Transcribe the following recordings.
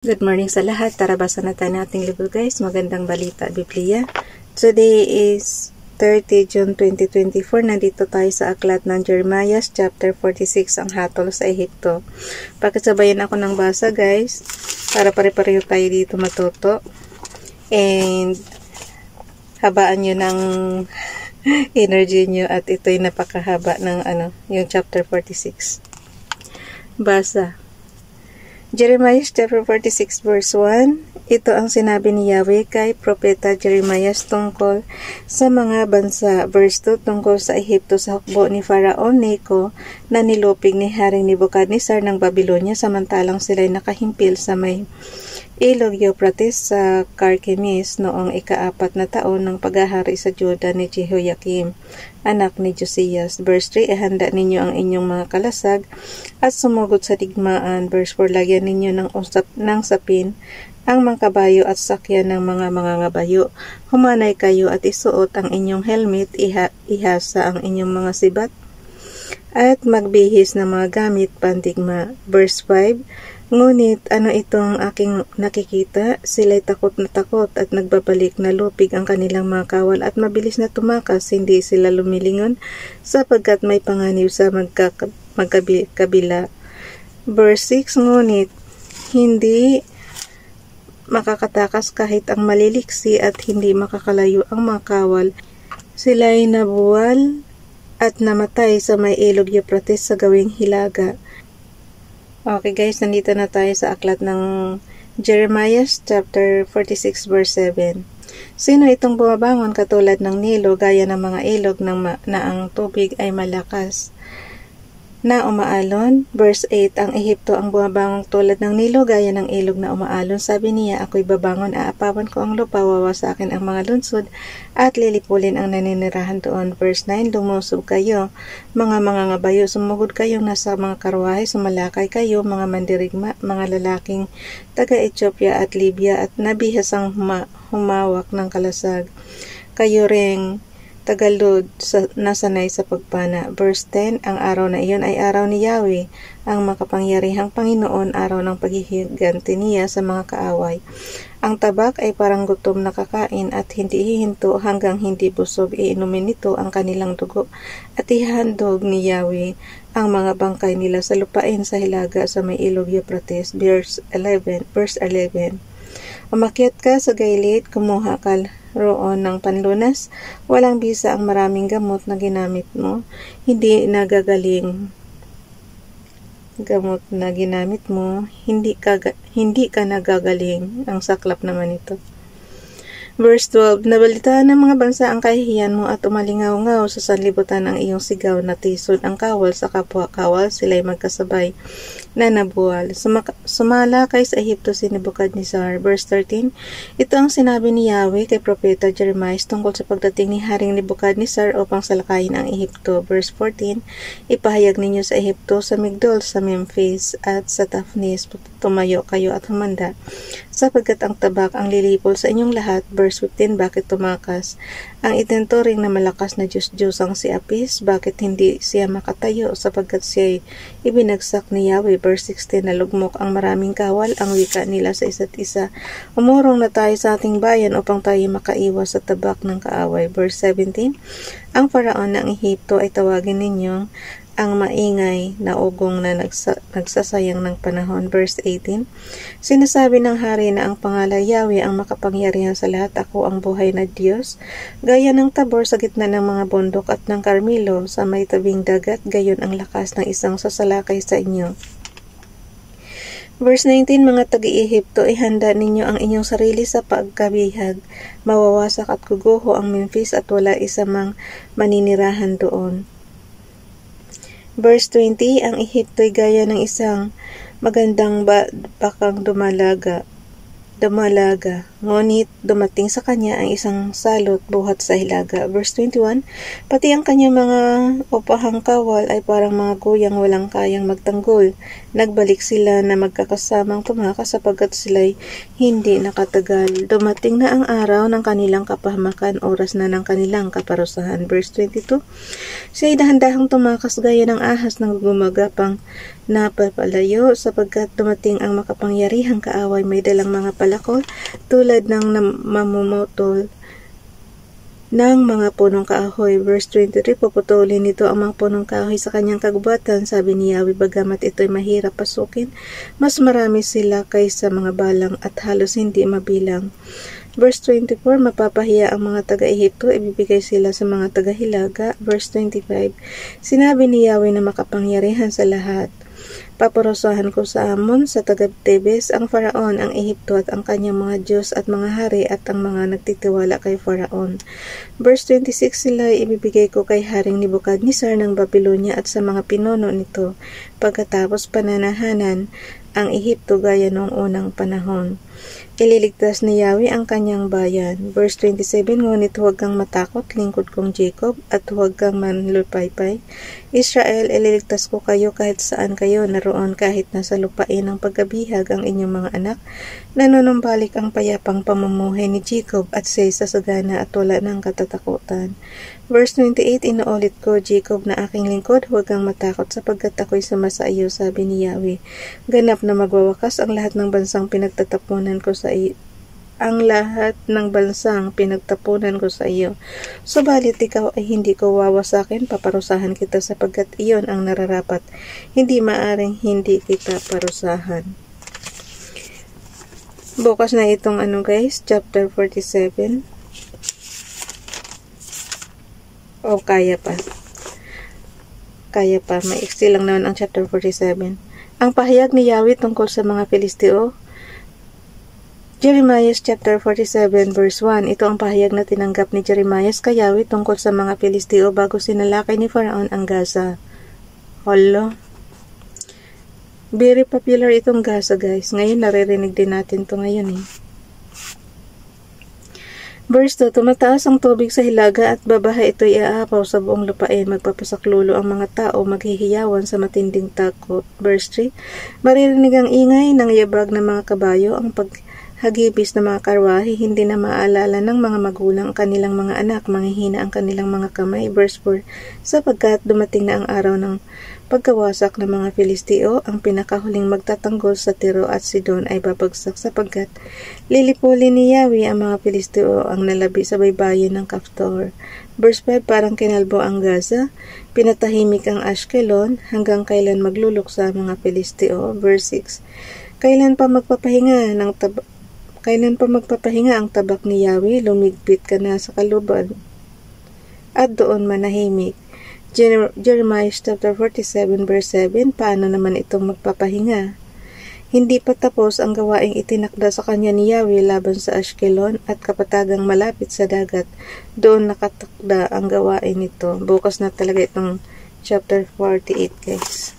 Good morning sa lahat. Tara basa na tayo ng ating libro guys. Magandang balita, Biblia. Today is 30 June 2024. Nandito tayo sa aklat ng Jeremiah chapter 46, ang hatol sa Ehipto. Pagkasabayan ako ng basa guys, para pare-pareho tayo dito matuto. And habaan nyo ng energy nyo at ito'y napakahaba ng yung chapter 46. Basa. Jeremiah chapter 46 verse 1. Ito ang sinabi ni Yahweh kay propeta Jeremiah tungkol sa mga bansa. Verse 2, tungkol sa Ehipto sa hukbo ni Faraon Neco na nilupig ni Haring Nebukadnezar ng Babylonia samantalang sila'y nakahimpil sa may ilog Euphrates sa Carchemish noong ika-4 na taon ng paghahari sa Juda ni Jehoiakim, anak ni Josias. Verse 3, ihanda ninyo ang inyong mga kalasag at sumugod sa digmaan. Verse 4, lagyan ninyo ng sapin ang mga kabayo at sakyan ng mga mangangabayo. Humanay kayo at isuot ang inyong helmet, ihasa ang inyong mga sibat at magbihis ng mga gamit pandigma. Verse 5, ngunit ano itong aking nakikita? Sila'y takot na takot at nagbabalik na lupig ang kanilang mga kawal at mabilis na tumakas, hindi sila lumilingon sapagkat may panganib sa magkabila. Verse 6, ngunit hindi makakatakas kahit ang maliliksi at hindi makakalayo ang mga kawal. Sila'y nabuwal at namatay sa may ilog Euphrates sa gawing hilaga. Okay guys, nandito na tayo sa aklat ng Jeremiah chapter 46 verse 7. Sino itong bumabangon katulad ng Nilo gaya ng mga ilog na ang tubig ay malakas na umaalon? Verse 8, ang Ehipto ang bumabangon tulad ng Nilo gaya ng ilog na umaalon. Sabi niya, ako'y babangon, aapawan ko ang lupa, wawasakin ang mga lunsod at lilipulin ang naninirahan doon. Verse 9, lumusob kayo, mga ngabayo, sumugod kayong nasa mga karwahe, sumalakay kayo, mga mandirigma, mga lalaking taga-Ethiopia at Libya at nabihasang humawak ng kalasag. Kayo ring Tagalod nasanay sa pagpana. Verse 10, ang araw na iyon ay araw ni Yahweh, ang makapangyarihang Panginoon, araw ng paghihiganti niya sa mga kaaway. Ang tabak ay parang gutom na kakain at hindi hihinto hanggang hindi busog. Iinumin nito ang kanilang dugo at ihahandog ni Yahweh ang mga bangkay nila sa lupain sa hilaga sa may ilog Euphrates. Verse 11. Umakyat ka sa gilid, kumuha ka roon ng panlunas. Walang bisa ang maraming gamot na ginamit mo. Hindi ka nagagaling. Ang saklap naman ito. Verse 12, nabalitaan ng mga bansa ang kahihiyan mo at umalingaw-ngaw sa sanlibutan ang iyong sigaw na tisod ang kawal sa kapwa-kawal, sila'y magkasabay na nabuwal. Sumala kay sa Ehipto si Nebukadnezar. Verse 13, ito ang sinabi ni Yahweh kay propeta Jeremiah tungkol sa pagdating ni Haring Nebukadnezar upang salakayin ang Ehipto. Verse 14, ipahayag ninyo sa Ehipto, sa Migdol, sa Memphis at sa Tahpanhes, tumayo kayo at humanda, sapagkat ang tabak ang lilipol sa inyong lahat. Verse 15, bakit tumakas ang itenturing na malakas na Diyos-Diyosang si Apis? Bakit hindi siya makatayo? Sapagkat siya'y ibinagsak ni Yahweh. Verse 16, nalugmok ang maraming kawal, ang wika nila sa isa't isa. Umurong na tayo sa ating bayan upang tayo makaiwas sa tabak ng kaaway. Verse 17, ang Faraon ng Ehipto ay tawagin ninyong ang maingay na ugong na nagsasayang ng panahon. Verse 18, sinasabi ng hari na ang pangalan Yahweh ang makapangyarihan sa lahat, ako ang buhay na Diyos. Gaya ng Tabor sa gitna ng mga bundok at ng Carmelo sa may tabing dagat, gayon ang lakas ng isang sasalakay sa inyo. Verse 19, mga taga-Ehipto, ihanda ninyo ang inyong sarili sa pagkabihag. Mawawasak at guguho ang Memphis at wala isa mang maninirahan doon. Verse 20, ang Ehipto'y gaya ng isang magandang bakang dumalaga. Ngunit dumating sa kanya ang isang salot buhat sa hilaga. Verse 21, pati ang kanyang mga upahang kawal ay parang mga guyang walang kayang magtanggol. Nagbalik sila na magkakasamang tumakas sapagkat sila'y hindi nakatagal. Dumating na ang araw ng kanilang kapahamakan, oras na ng kanilang kaparusahan. Verse 22, siya'y dahan-dahang tumakas gaya ng ahas na gumagapang napapalayo sapagkat dumating ang makapangyarihang kaaway, may dalang mga palakol tulad ng mamumutol ng mga punong kahoy. Verse 23, puputulin nito ang mga punong kahoy sa kanyang kagubatan. Sabi ni Yahweh, bagamat ito'y mahirap pasukin, mas marami sila kaysa mga balang at halos hindi mabilang. Verse 24, mapapahiya ang mga taga-Ehipto, ibibigay sila sa mga taga-Hilaga. Verse 25, sinabi ni Yahweh na makapangyarihan sa lahat, paparusahan ko sa Amon, sa taga-Tebes, ang Faraon, ang Ehipto at ang kanyang mga Diyos at mga hari at ang mga nagtitiwala kay Faraon. Verse 26, sila ibibigay ko kay Haring Nebukadnezar ng Babylonia at sa mga pinuno nito, pagkatapos pananahanan ang Ehipto gaya noong unang panahon. Ililigtas ni Yahweh ang kanyang bayan. Verse 27, ngunit huwag kang matakot, lingkod kong Jacob, at huwag kang manlupaypay. Israel, ililigtas ko kayo kahit saan kayo naroon, kahit nasa lupain ng pagkabihag ang inyong mga anak. Nanunumbalik ang payapang pamumuhay ni Jacob at siya'y sasagana at wala ng katatakutan. Verse 28, inuulit ko, Jacob na aking lingkod, huwag kang matakot sapagkat ako'y sumasa iyo, sabi ni Yahweh. Ganap na magwawakas ang lahat ng bansang pinagtatapunan ko sa iyo. Subalit ikaw ay hindi ko wawasakin, paparusahan kita sapagkat iyon ang nararapat. Hindi maaring hindi kita parusahan. Bukas na itong guys, chapter 47. O kaya pa, maiksi lang naman ang chapter 47. Ang pahayag ni Yahweh tungkol sa mga Filisteo. Jeremiah chapter 47 verse 1. Ito ang pahayag na tinanggap ni Jeremiah kay Yahweh tungkol sa mga Filisteo bago sinalakay ni Faraon ang Gaza. Hala, very popular itong Gaza guys. Ngayon naririnig din natin to ngayon Verse 2, tumataas ang tubig sa hilaga at babaha ito'y aapaw sa buong lupain. Magpapasaklulo ang mga tao, maghihiyawan sa matinding takot. Verse 3, maririnig ang ingay ng yabag ng mga kabayo, ang paghagibis ng mga karwahe, hindi na maalala ng mga magulang ang kanilang mga anak, manghihina ang kanilang mga kamay. Verse 4, sapagkat dumating na ang araw ng pagkawasak ng mga Filisteo, ang pinakahuling magtatanggol sa Tiro at Sidon ay babagsak sapagkat lilipulin ni Yahweh ang mga Filisteo ang nalabi sa baybayin ng Kaftor. Verse 5, parang kinalbo ang Gaza, pinatahimik ang Ashkelon, hanggang kailan magluluksa ang mga Filisteo. Verse 6, kailan pa magpapahinga ang tabak ni Yahweh, lumigpit ka na sa kaluban at doon manahimik. Jeremiah chapter 47 verse 7, paano naman itong magpapahinga? Hindi pa tapos ang gawaing itinakda sa kanya ni Yahweh laban sa Ashkelon at kapatagang malapit sa dagat. Doon nakatakda ang gawain nito. Bukas na talaga itong chapter 48 guys.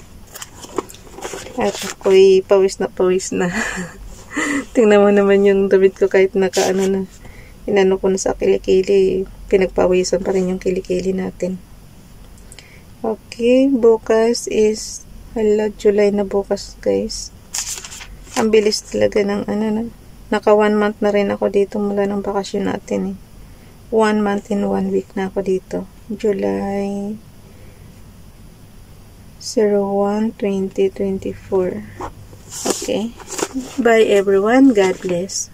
At ako'y pawis na. Tingnan mo naman yung damit ko kahit nakaano na. Inano ko na sa kilikili. Pinagpawisan pa rin yung kilikili natin. Okay, bukas is July na bukas guys. Ang bilis talaga ng naka 1 month na rin ako dito mula ng bakasyon natin 1 month and 1 week na ako dito. July 01, 2024. Okay. Bye everyone. God bless.